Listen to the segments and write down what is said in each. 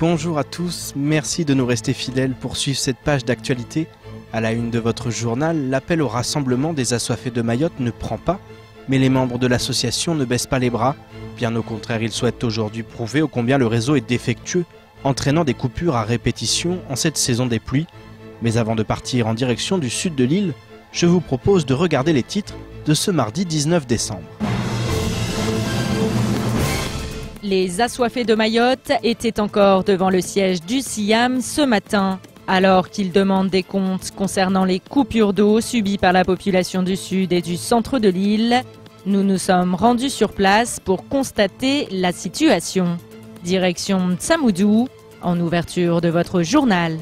Bonjour à tous, merci de nous rester fidèles pour suivre cette page d'actualité. À la une de votre journal, l'appel au rassemblement des assoiffés de Mayotte ne prend pas, mais les membres de l'association ne baissent pas les bras. Bien au contraire, ils souhaitent aujourd'hui prouver ô combien le réseau est défectueux, entraînant des coupures à répétition en cette saison des pluies. Mais avant de partir en direction du sud de l'île, je vous propose de regarder les titres de ce mardi 19 décembre. Les assoiffés de Mayotte étaient encore devant le siège du SIAM ce matin, alors qu'ils demandent des comptes concernant les coupures d'eau subies par la population du sud et du centre de l'île. Nous nous sommes rendus sur place pour constater la situation. Direction Ntsamoudou, en ouverture de votre journal.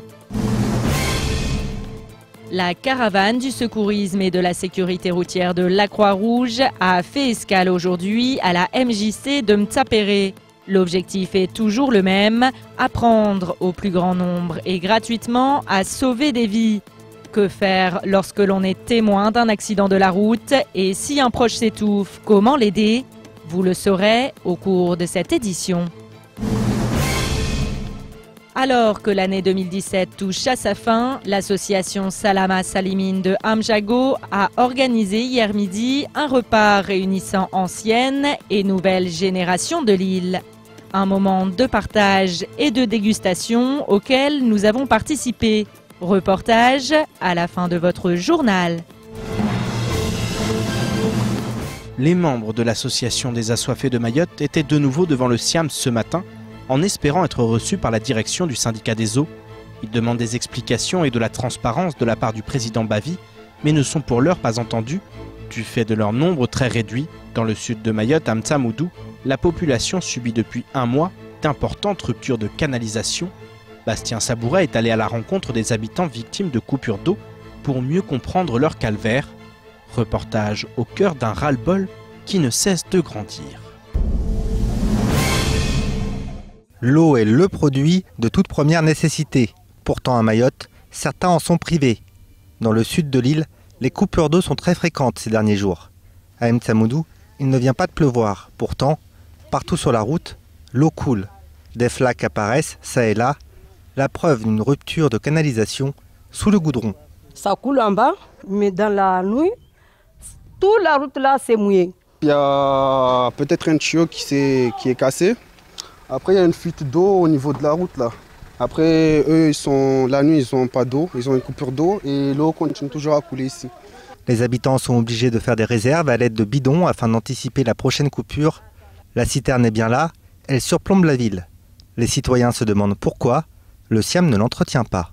La caravane du secourisme et de la sécurité routière de la Croix-Rouge a fait escale aujourd'hui à la MJC de Mtsapéré. L'objectif est toujours le même, apprendre au plus grand nombre et gratuitement à sauver des vies. Que faire lorsque l'on est témoin d'un accident de la route et si un proche s'étouffe, comment l'aider? Vous le saurez au cours de cette édition. Alors que l'année 2017 touche à sa fin, l'association Salama Salimine de Amjago a organisé hier midi un repas réunissant anciennes et nouvelles générations de l'île. Un moment de partage et de dégustation auquel nous avons participé. Reportage à la fin de votre journal. Les membres de l'association des assoiffés de Mayotte étaient de nouveau devant le SIAM ce matin, en espérant être reçus par la direction du syndicat des eaux. Ils demandent des explications et de la transparence de la part du président Bavi, mais ne sont pour l'heure pas entendus, du fait de leur nombre très réduit. Dans le sud de Mayotte, à Ntsamoudou, la population subit depuis un mois d'importantes ruptures de canalisation. Bastien Sabouret est allé à la rencontre des habitants victimes de coupures d'eau pour mieux comprendre leur calvaire. Reportage au cœur d'un ras-le-bol qui ne cesse de grandir. L'eau est le produit de toute première nécessité. Pourtant à Mayotte, certains en sont privés. Dans le sud de l'île, les coupures d'eau sont très fréquentes ces derniers jours. À Ntsamoudou, il ne vient pas de pleuvoir. Pourtant, partout sur la route, l'eau coule. Des flaques apparaissent, ça et là, la preuve d'une rupture de canalisation sous le goudron. Ça coule en bas, mais dans la nuit, toute la route là, c'est mouillé. Il y a peut-être un tuyau qui est cassé. Après, il y a une fuite d'eau au niveau de la route là. Après, eux, la nuit, ils n'ont pas d'eau, ils ont une coupure d'eau et l'eau continue toujours à couler ici. Les habitants sont obligés de faire des réserves à l'aide de bidons afin d'anticiper la prochaine coupure. La citerne est bien là, elle surplombe la ville. Les citoyens se demandent pourquoi le SIAM ne l'entretient pas.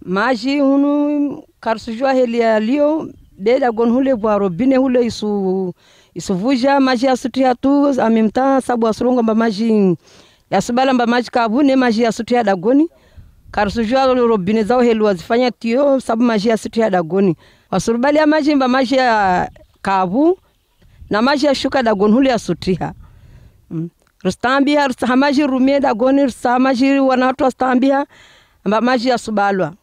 Maji hunu karsujua heli ya lio deda gon hule bwa robine hule isuvuja maji asutia tu amimta sabu asurunga mba maji yasubala mba maji kabune maji asutia dagoni karsujua robine zao heli wazifanya tio sabu maji asutia dagoni wasurubali ya maji mba maji ya kabu na maji ya shuka dagon hule asutia rustambia rusamaji rumie dagoni rusamaji wanatu rustambia mba maji asubalwa.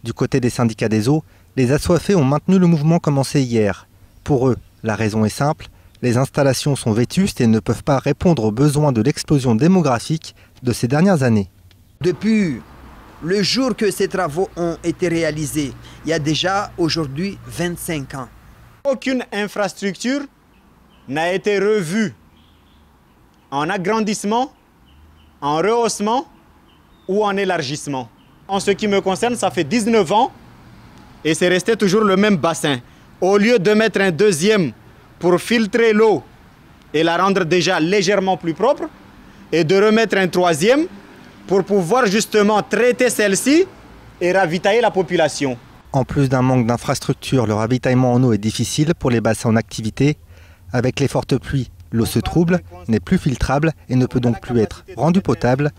Du côté des syndicats des eaux, les assoiffés ont maintenu le mouvement commencé hier. Pour eux, la raison est simple, les installations sont vétustes et ne peuvent pas répondre aux besoins de l'explosion démographique de ces dernières années. Depuis le jour que ces travaux ont été réalisés, il y a déjà aujourd'hui 25 ans. Aucune infrastructure n'a été revue en agrandissement, en rehaussement ou en élargissement. En ce qui me concerne, ça fait 19 ans et c'est resté toujours le même bassin. Au lieu de mettre un deuxième pour filtrer l'eau et la rendre déjà légèrement plus propre, et de remettre un troisième pour pouvoir justement traiter celle-ci et ravitailler la population. En plus d'un manque d'infrastructures, le ravitaillement en eau est difficile pour les bassins en activité. Avec les fortes pluies, l'eau se trouble, n'est plus filtrable et ne peut donc plus être rendue potable.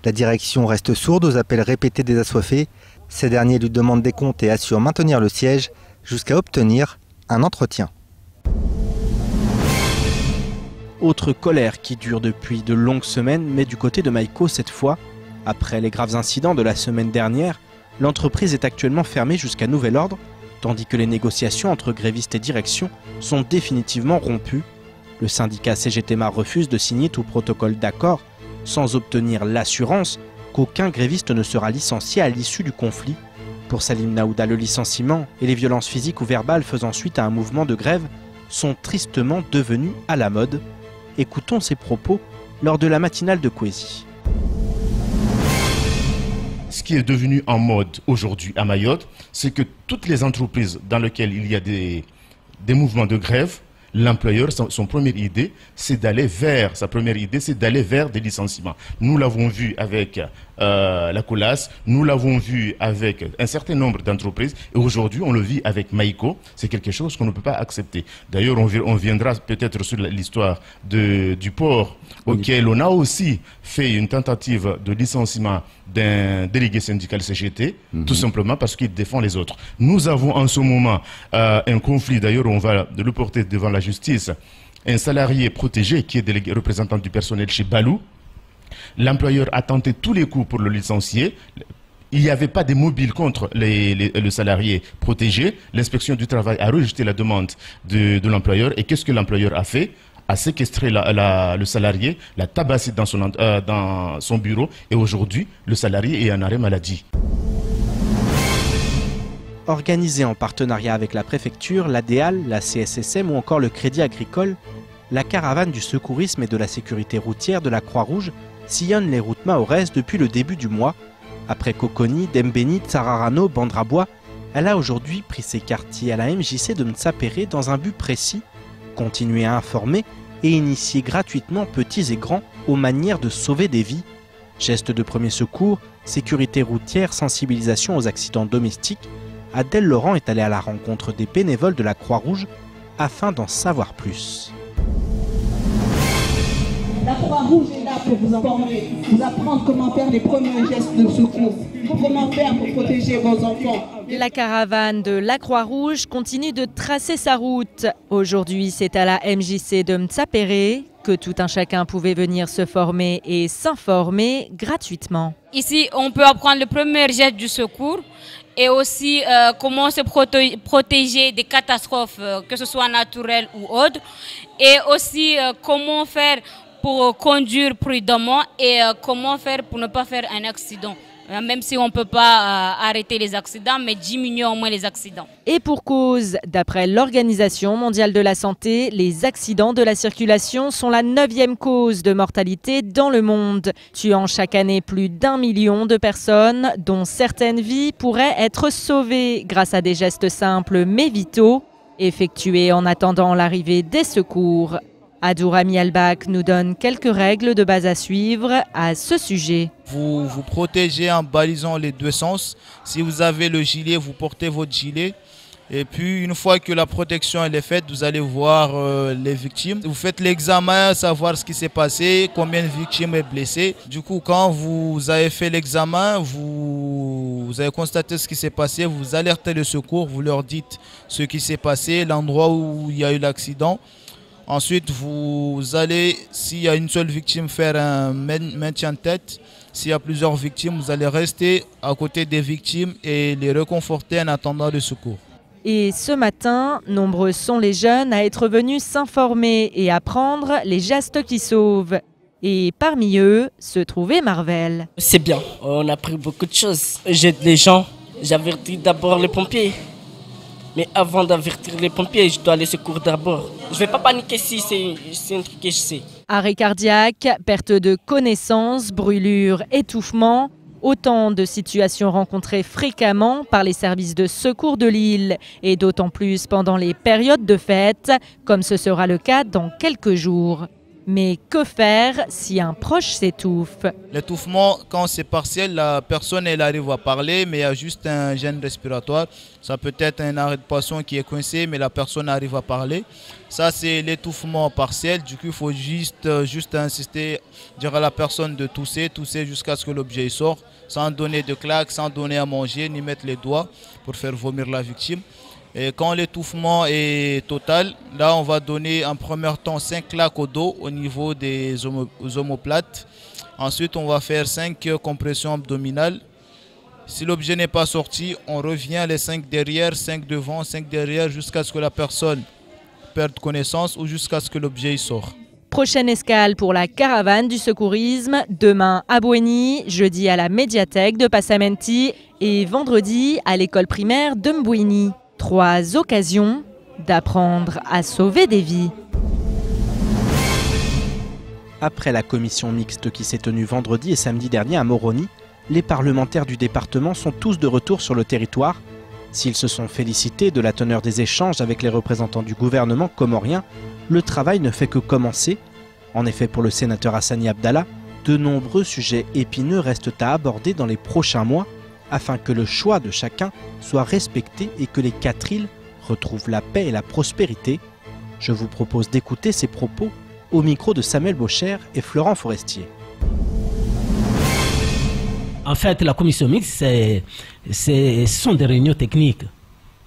La direction reste sourde aux appels répétés des assoiffés. Ces derniers lui demandent des comptes et assurent maintenir le siège jusqu'à obtenir un entretien. Autre colère qui dure depuis de longues semaines, mais du côté de Maïko cette fois. Après les graves incidents de la semaine dernière, l'entreprise est actuellement fermée jusqu'à nouvel ordre tandis que les négociations entre grévistes et direction sont définitivement rompues. Le syndicat CGTMA refuse de signer tout protocole d'accord sans obtenir l'assurance qu'aucun gréviste ne sera licencié à l'issue du conflit. Pour Salim Naouda, le licenciement et les violences physiques ou verbales faisant suite à un mouvement de grève sont tristement devenus à la mode. Écoutons ses propos lors de la matinale de Kwesi. Ce qui est devenu en mode aujourd'hui à Mayotte, c'est que toutes les entreprises dans lesquelles il y a des mouvements de grève, l'employeur, sa première idée, c'est d'aller vers des licenciements. Nous l'avons vu avec la Colas, nous l'avons vu avec un certain nombre d'entreprises et aujourd'hui on le vit avec Maïko. C'est quelque chose qu'on ne peut pas accepter. D'ailleurs, on viendra peut-être sur l'histoire du port auquel on a aussi fait une tentative de licenciement d'un délégué syndical CGT, tout simplement parce qu'il défend les autres. Nous avons en ce moment un conflit, d'ailleurs on va le porter devant la justice, un salarié protégé qui est délégué représentant du personnel chez Balou. L'employeur a tenté tous les coups pour le licencier. Il n'y avait pas de mobile contre le salarié protégé. L'inspection du travail a rejeté la demande de l'employeur. Et qu'est-ce que l'employeur a fait? A séquestré le salarié, l'a tabassé dans son bureau. Et aujourd'hui, le salarié est en arrêt maladie. Organisée en partenariat avec la préfecture, l'ADEAL, la CSSM ou encore le Crédit Agricole, la caravane du secourisme et de la sécurité routière de la Croix-Rouge sillonne les routes mahoraises depuis le début du mois. Après Coconi, Dembéni, Tsararano, Bandrabois, elle a aujourd'hui pris ses quartiers à la MJC de Mtsapéré dans un but précis, continuer à informer et initier gratuitement petits et grands aux manières de sauver des vies. Gestes de premier secours, sécurité routière, sensibilisation aux accidents domestiques, Adèle Laurent est allée à la rencontre des bénévoles de la Croix-Rouge afin d'en savoir plus. La Croix-Rouge est là pour vous informer, vous apprendre comment faire les premiers gestes de secours, comment faire pour protéger vos enfants. La caravane de la Croix-Rouge continue de tracer sa route. Aujourd'hui, c'est à la MJC de Mtsapéré que tout un chacun pouvait venir se former et s'informer gratuitement. Ici, on peut apprendre le premier geste du secours et aussi comment se protéger des catastrophes, que ce soit naturelles ou autres, et aussi comment faire pour conduire prudemment et comment faire pour ne pas faire un accident. Même si on ne peut pas arrêter les accidents, mais diminuer au moins les accidents. Et pour cause, d'après l'Organisation mondiale de la santé, les accidents de la circulation sont la 9e cause de mortalité dans le monde, tuant chaque année plus d'1 million de personnes, dont certaines vies pourraient être sauvées grâce à des gestes simples mais vitaux, effectués en attendant l'arrivée des secours. Adourami Albak nous donne quelques règles de base à suivre à ce sujet. Vous vous protégez en balisant les deux sens. Si vous avez le gilet, vous portez votre gilet. Et puis une fois que la protection elle est faite, vous allez voir les victimes. Vous faites l'examen, savoir ce qui s'est passé, combien de victimes est blessé. Du coup, quand vous avez fait l'examen, vous avez constaté ce qui s'est passé, vous alertez le secours, vous leur dites ce qui s'est passé, l'endroit où il y a eu l'accident. Ensuite, vous allez, s'il y a une seule victime, faire un maintien de tête. S'il y a plusieurs victimes, vous allez rester à côté des victimes et les réconforter en attendant le secours. Et ce matin, nombreux sont les jeunes à être venus s'informer et apprendre les gestes qui sauvent. Et parmi eux se trouvait Marvel. C'est bien, on a appris beaucoup de choses. J'aide les gens, j'avertis d'abord les pompiers. Mais avant d'avertir les pompiers, je dois aller secourir d'abord. Je ne vais pas paniquer si c'est un truc que je sais. Arrêt cardiaque, perte de connaissance, brûlure, étouffement. Autant de situations rencontrées fréquemment par les services de secours de l'île. Et d'autant plus pendant les périodes de fête, comme ce sera le cas dans quelques jours. Mais que faire si un proche s'étouffe? L'étouffement, quand c'est partiel, la personne elle arrive à parler, mais il y a juste un gêne respiratoire. Ça peut être un arrêt de poisson qui est coincé, mais la personne arrive à parler. Ça, c'est l'étouffement partiel. Du coup, il faut juste insister, dire à la personne de tousser jusqu'à ce que l'objet sorte, sans donner de claques, sans donner à manger, ni mettre les doigts pour faire vomir la victime. Et quand l'étouffement est total, là on va donner en premier temps 5 claques au dos au niveau des omoplates. Ensuite on va faire 5 compressions abdominales Si l'objet n'est pas sorti, on revient les 5 derrière, 5 devant, 5 derrière, jusqu'à ce que la personne perde connaissance ou jusqu'à ce que l'objet sorte. Prochaine escale pour la caravane du secourisme, demain à Bouéni, jeudi à la médiathèque de Passamenti et vendredi à l'école primaire de Mbouini. 3 occasions d'apprendre à sauver des vies. Après la commission mixte qui s'est tenue vendredi et samedi dernier à Moroni, les parlementaires du département sont tous de retour sur le territoire. S'ils se sont félicités de la teneur des échanges avec les représentants du gouvernement comorien, le travail ne fait que commencer. En effet, pour le sénateur Hassani Abdallah, de nombreux sujets épineux restent à aborder dans les prochains mois afin que le choix de chacun soit respecté et que les 4 îles retrouvent la paix et la prospérité. Je vous propose d'écouter ces propos au micro de Samuel Bocher et Florent Forestier. En fait, la commission mixte, ce sont des réunions techniques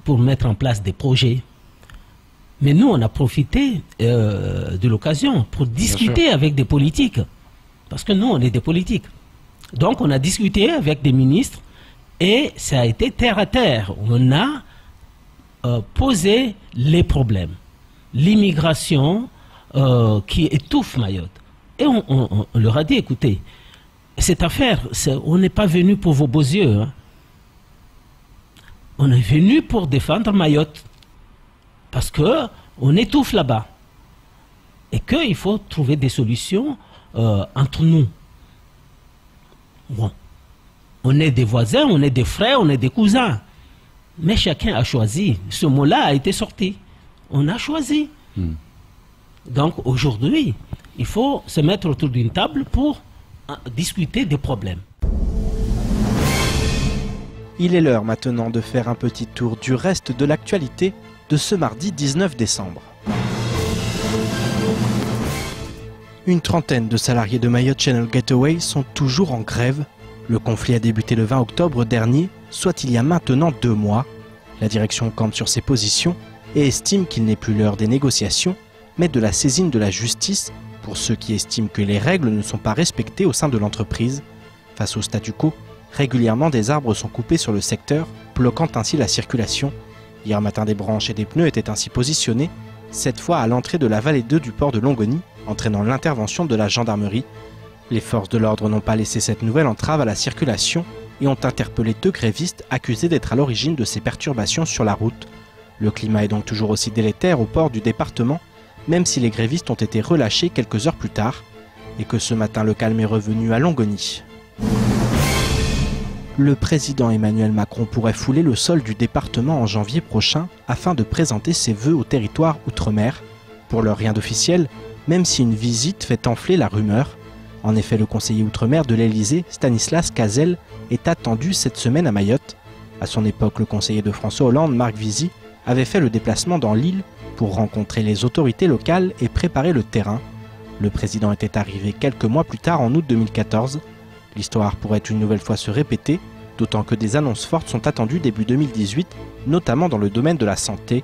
pour mettre en place des projets. Mais nous, on a profité de l'occasion pour discuter avec des politiques. Parce que nous, on est des politiques. Donc, on a discuté avec des ministres et ça a été terre à terre. On a posé les problèmes. L'immigration qui étouffe Mayotte. Et on leur a dit, écoutez, cette affaire, on n'est pas venu pour vos beaux yeux. Hein. On est venu pour défendre Mayotte. Parce qu'on étouffe là-bas. Et qu'il faut trouver des solutions entre nous. Bon. On est des voisins, on est des frères, on est des cousins. Mais chacun a choisi. Ce mot-là a été sorti. On a choisi. Donc aujourd'hui, il faut se mettre autour d'une table pour discuter des problèmes. Il est l'heure maintenant de faire un petit tour du reste de l'actualité de ce mardi 19 décembre. Une trentaine de salariés de Mayotte Channel Gateway sont toujours en grève. Le conflit a débuté le 20 octobre dernier, soit il y a maintenant 2 mois. La direction campe sur ses positions et estime qu'il n'est plus l'heure des négociations, mais de la saisine de la justice pour ceux qui estiment que les règles ne sont pas respectées au sein de l'entreprise. Face au statu quo, régulièrement des arbres sont coupés sur le secteur, bloquant ainsi la circulation. Hier matin, des branches et des pneus étaient ainsi positionnés, cette fois à l'entrée de la vallée 2 du port de Longoni, entraînant l'intervention de la gendarmerie. Les forces de l'ordre n'ont pas laissé cette nouvelle entrave à la circulation et ont interpellé 2 grévistes accusés d'être à l'origine de ces perturbations sur la route. Le climat est donc toujours aussi délétère au port du département, même si les grévistes ont été relâchés quelques heures plus tard, et que ce matin le calme est revenu à Longoni. Le président Emmanuel Macron pourrait fouler le sol du département en janvier prochain afin de présenter ses vœux au territoire outre-mer. Pour l'heure, rien d'officiel, même si une visite fait enfler la rumeur. En effet, le conseiller outre-mer de l'Elysée, Stanislas Cazel, est attendu cette semaine à Mayotte. À son époque, le conseiller de François Hollande, Marc Vizy, avait fait le déplacement dans l'île pour rencontrer les autorités locales et préparer le terrain. Le président était arrivé quelques mois plus tard en août 2014. L'histoire pourrait une nouvelle fois se répéter, d'autant que des annonces fortes sont attendues début 2018, notamment dans le domaine de la santé.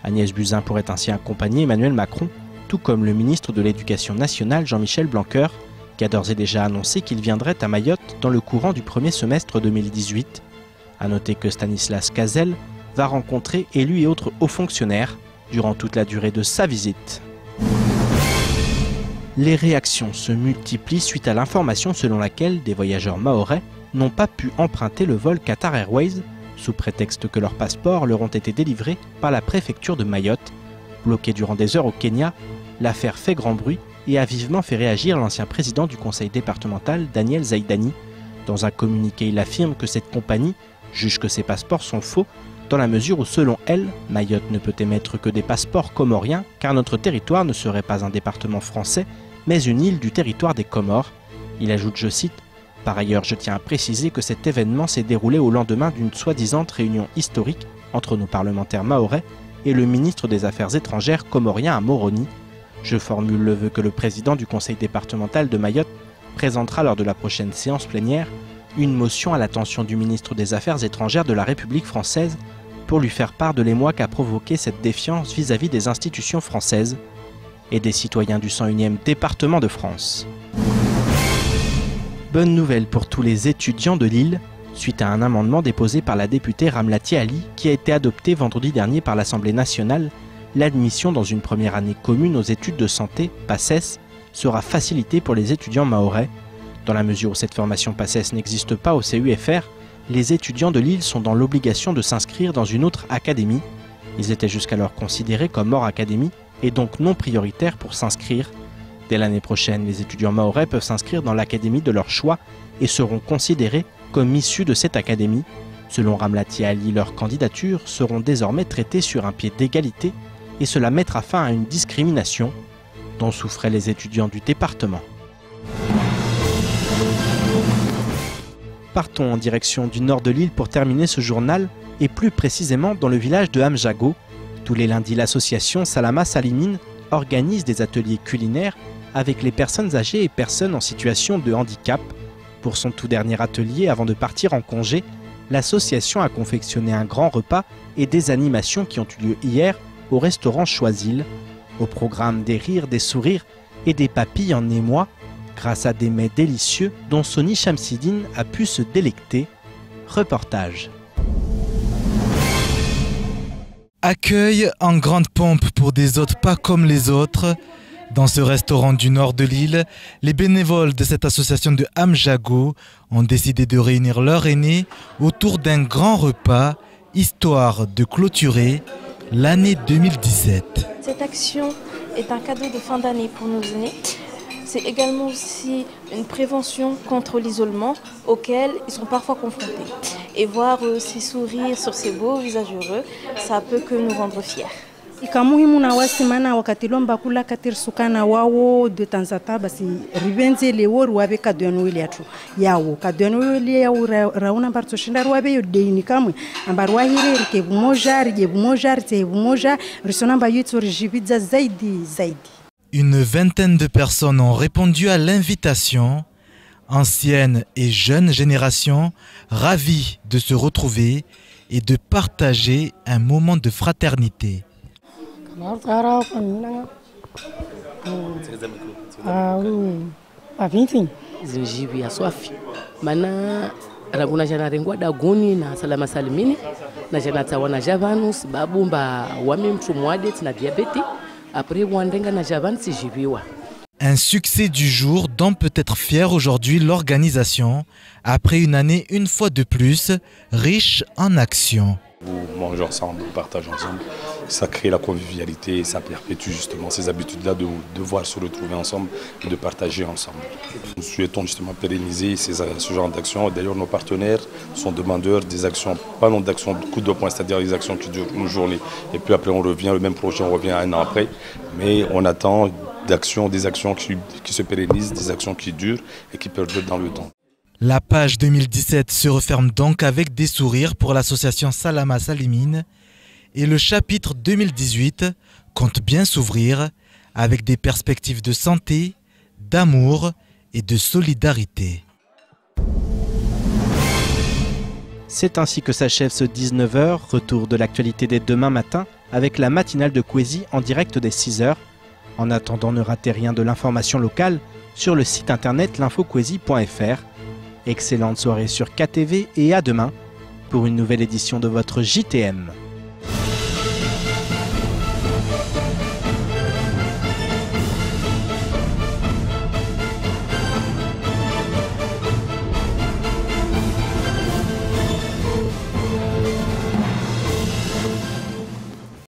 Agnès Buzyn pourrait ainsi accompagner Emmanuel Macron, tout comme le ministre de l'Éducation nationale Jean-Michel Blanquer, qui a d'ores et déjà annoncé qu'il viendrait à Mayotte dans le courant du premier semestre 2018. A noter que Stanislas Cazel va rencontrer élus et autres hauts fonctionnaires durant toute la durée de sa visite. Les réactions se multiplient suite à l'information selon laquelle des voyageurs mahorais n'ont pas pu emprunter le vol Qatar Airways sous prétexte que leurs passeports leur ont été délivrés par la préfecture de Mayotte. Bloqué durant des heures au Kenya, l'affaire fait grand bruit et a vivement fait réagir l'ancien président du conseil départemental, Daniel Zaidani. Dans un communiqué, il affirme que cette compagnie juge que ces passeports sont faux dans la mesure où, selon elle, Mayotte ne peut émettre que des passeports comoriens car notre territoire ne serait pas un département français, mais une île du territoire des Comores. Il ajoute, je cite, « Par ailleurs, je tiens à préciser que cet événement s'est déroulé au lendemain d'une soi-disant réunion historique entre nos parlementaires mahorais et le ministre des Affaires étrangères comorien à Moroni. Je formule le vœu que le président du conseil départemental de Mayotte présentera lors de la prochaine séance plénière une motion à l'attention du ministre des Affaires étrangères de la République française pour lui faire part de l'émoi qu'a provoqué cette défiance vis-à-vis des institutions françaises et des citoyens du 101e département de France. Bonne nouvelle pour tous les étudiants de l'île, suite à un amendement déposé par la députée Ramlati Ali qui a été adopté vendredi dernier par l'Assemblée nationale. L'admission dans une première année commune aux études de santé, PACES, sera facilitée pour les étudiants mahorais. Dans la mesure où cette formation PACES n'existe pas au CUFR, les étudiants de Lille sont dans l'obligation de s'inscrire dans une autre académie. Ils étaient jusqu'alors considérés comme hors académie et donc non prioritaires pour s'inscrire. Dès l'année prochaine, les étudiants mahorais peuvent s'inscrire dans l'académie de leur choix et seront considérés comme issus de cette académie. Selon Ramlati Ali, leurs candidatures seront désormais traitées sur un pied d'égalité et cela mettra fin à une discrimination dont souffraient les étudiants du département. Partons en direction du nord de l'île pour terminer ce journal et plus précisément dans le village de Amjago. Tous les lundis, l'association Salama Salimine organise des ateliers culinaires avec les personnes âgées et personnes en situation de handicap. Pour son tout dernier atelier, avant de partir en congé, l'association a confectionné un grand repas et des animations qui ont eu lieu hier au restaurant Choisil. Au programme des rires, des sourires et des papilles en émoi, grâce à des mets délicieux dont Sony Chamsidine a pu se délecter. Reportage. Accueil en grande pompe pour des hôtes pas comme les autres. Dans ce restaurant du nord de l'île, les bénévoles de cette association de Amjago ont décidé de réunir leurs aînés autour d'un grand repas, histoire de clôturer l'année 2017. Cette action est un cadeau de fin d'année pour nos aînés. C'est également aussi une prévention contre l'isolement auquel ils sont parfois confrontés. Et voir ces sourires sur ces beaux visages heureux, ça peut que nous rendre fiers. Ikamuhimu na wasimana wakati lomba kula katir sukana wao de tanzata basi rivenze lewo ruwabe kadwano ile atu yawo kadwano ile yawo rauna barto shinda ruwabe yo deini kamwe ambarwa hire rike bumoja rije bumoja rite bumoja risonamba yitso rijibiza zaidi. Une vingtaine de personnes ont répondu à l'invitation, anciennes et jeunes générations, ravies de se retrouver et de partager un moment de fraternité. Zinjibi ya swafi mana raguna jana rengwa daguni na Salama Salimine na jana tawana javanus babumba wami mtu mwade na diabete après wandenga na javan si jibiwa. Un succès du jour dont peut être fière aujourd'hui l'organisation après une année une fois de plus riche en actions. Vous mangez ensemble, vous partagez ensemble, ça crée la convivialité et ça perpétue justement ces habitudes-là de devoir se retrouver ensemble et de partager ensemble. Nous souhaitons justement pérenniser ce genre d'actions. D'ailleurs, nos partenaires sont demandeurs des actions, pas non d'actions de coup de poing, c'est-à-dire des actions qui durent une journée. Et puis après, on revient, le même projet, on revient un an après. Mais on attend des actions qui se pérennisent, des actions qui durent et qui perdurent dans le temps. La page 2017 se referme donc avec des sourires pour l'association Salama Salimine et le chapitre 2018 compte bien s'ouvrir avec des perspectives de santé, d'amour et de solidarité. C'est ainsi que s'achève ce 19h, retour de l'actualité dès demain matin avec la matinale de Kwezi en direct dès 6h. En attendant, ne ratez rien de l'information locale sur le site internet l'infokwezi.fr. Excellente soirée sur KTV et à demain pour une nouvelle édition de votre JTM.